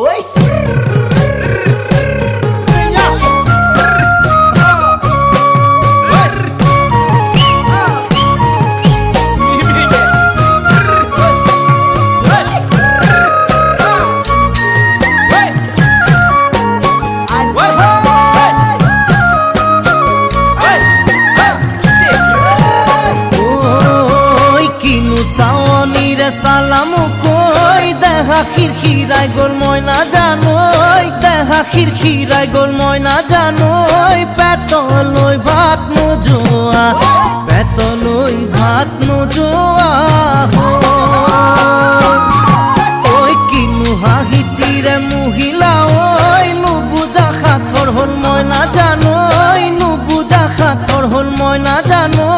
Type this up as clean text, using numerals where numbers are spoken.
ওই সালাম কই দেখা খিরখিরাই গোল ময়না জানোই দেখা খিরখিরাই গোল ময়না জানোই পেতলই ভাত নোজোয়া পেতলই ভাত নোজোয়া ওই কিনু হাহিতিরে মহিলা ওই নুবুজা খাথর হল ময়না জানোই নুবুজা খাথর হল ময়না জানো